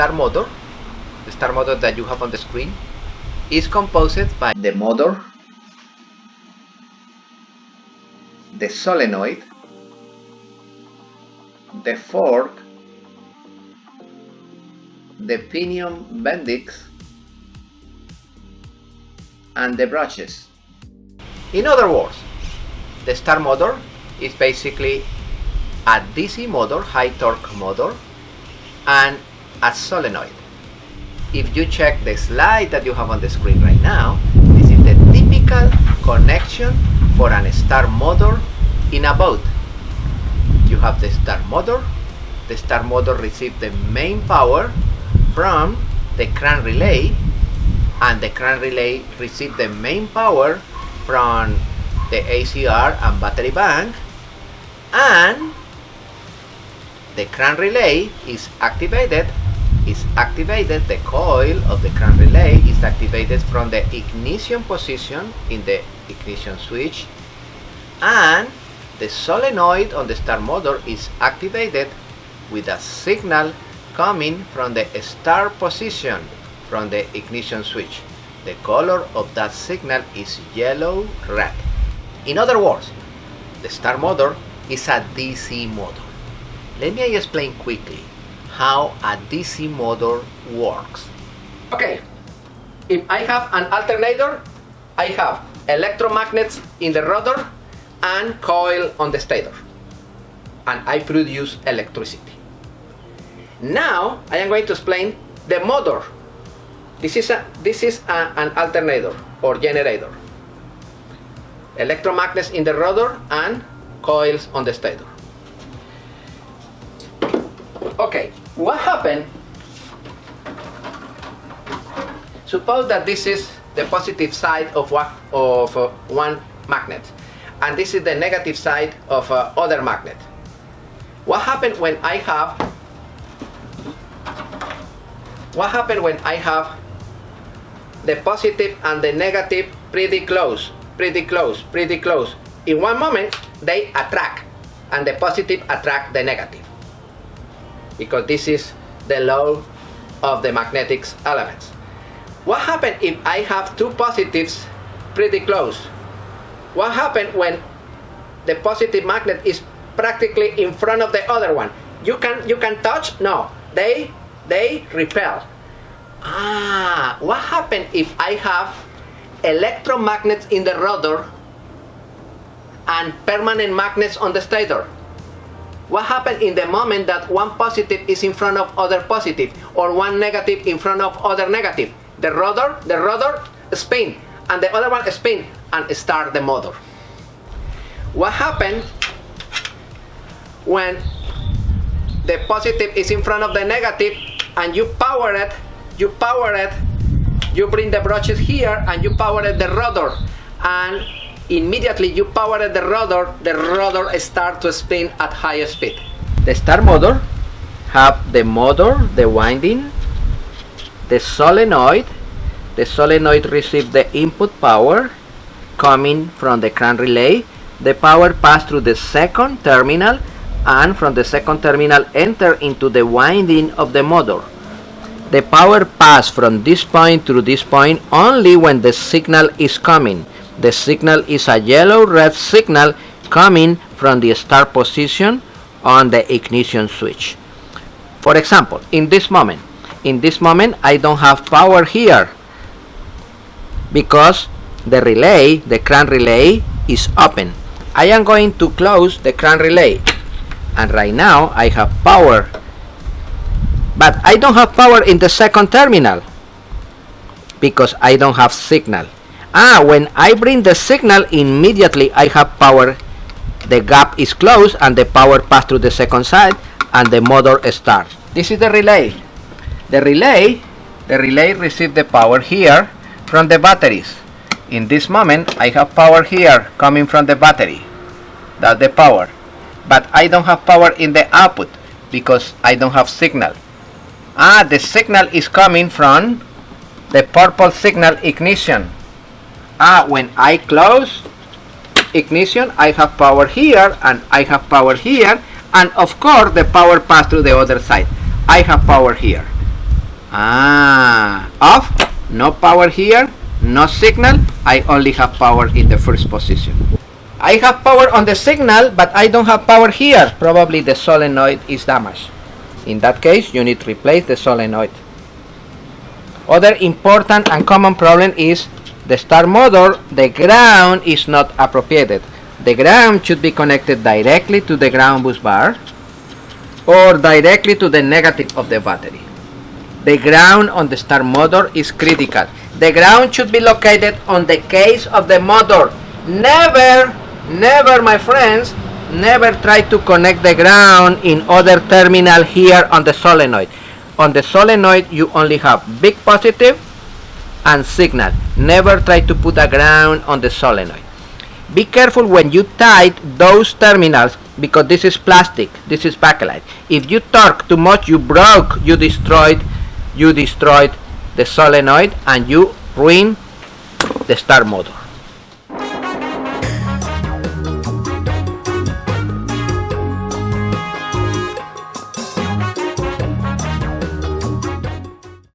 start motor that you have on the screen is composed by the motor, the solenoid, the fork, the pinion bendix, and the brushes. In other words, the start motor is basically a DC motor, high torque motor, and a solenoid. If you check the slide that you have on the screen right now, this is the typical connection for an start motor in a boat. You have the start motor. The start motor receives the main power from the crank relay, and the crank relay receives the main power from the a.c.r and battery bank, and the crank relay is activated. The coil of the crank relay is activated from the ignition position in the ignition switch, and the solenoid on the start motor is activated with a signal coming from the start position from the ignition switch. The color of that signal is yellow-red. In other words, the start motor is a DC motor. Let me explain quickly how a DC motor works. Okay, if I have an alternator, I have electromagnets in the rotor and coil on the stator, and I produce electricity. Now I am going to explain the motor. This is an alternator or generator. Electromagnets in the rotor and coils on the stator. Okay, what happened? Suppose that this is the positive side of one magnet, and this is the negative side of other magnet. What happened when I have the positive and the negative pretty close? In one moment they attract, and the positive attract the negative, because this is the law of the magnetic elements. What happens if I have two positives pretty close? What happens when the positive magnet is practically in front of the other one? You can touch? No, they repel. What happens if I have electromagnets in the rotor and permanent magnets on the stator? What happens in the moment that one positive is in front of other positive, or one negative in front of other negative? The rotor spin, and the other one spin, and start the motor. What happens when the positive is in front of the negative and you power it, you bring the brushes here and you power the rotor, and immediately you power the rotor starts to spin at higher speed. The start motor have the motor, the winding, the solenoid receives the input power coming from the crank relay. The power passes through the second terminal, and from the second terminal enter into the winding of the motor. The power passes from this point to this point only when the signal is coming. The signal is a yellow-red signal coming from the start position on the ignition switch. For example, in this moment I don't have power here because the crank relay is open. I am going to close the crank relay, and right now I have power, but I don't have power in the second terminal because I don't have signal. When I bring the signal, immediately I have power. The gap is closed and the power passes through the second side and the motor starts. This is the relay. The relay receives the power here from the batteries. In this moment I have power here coming from the battery. That's the power. But I don't have power in the output because I don't have signal. The signal is coming from the purple signal ignition. When I close ignition, I have power here and I have power here, and of course the power passes through the other side. I have power here. Off, no power here, no signal, I only have power in the first position. I have power on the signal, but I don't have power here. Probably the solenoid is damaged. In that case, you need to replace the solenoid. Other important and common problem is the start motor, the ground is not appropriated. The ground should be connected directly to the ground bus bar or directly to the negative of the battery. The ground on the start motor is critical. The ground should be located on the case of the motor. Never, my friends, never try to connect the ground in other terminal here on the solenoid. On the solenoid, you only have big positive and signal. Never try to put a ground on the solenoid. Be careful when you tight those terminals, because this is plastic, this is bakelite. If you torque too much, you destroyed the solenoid and you ruin the start motor.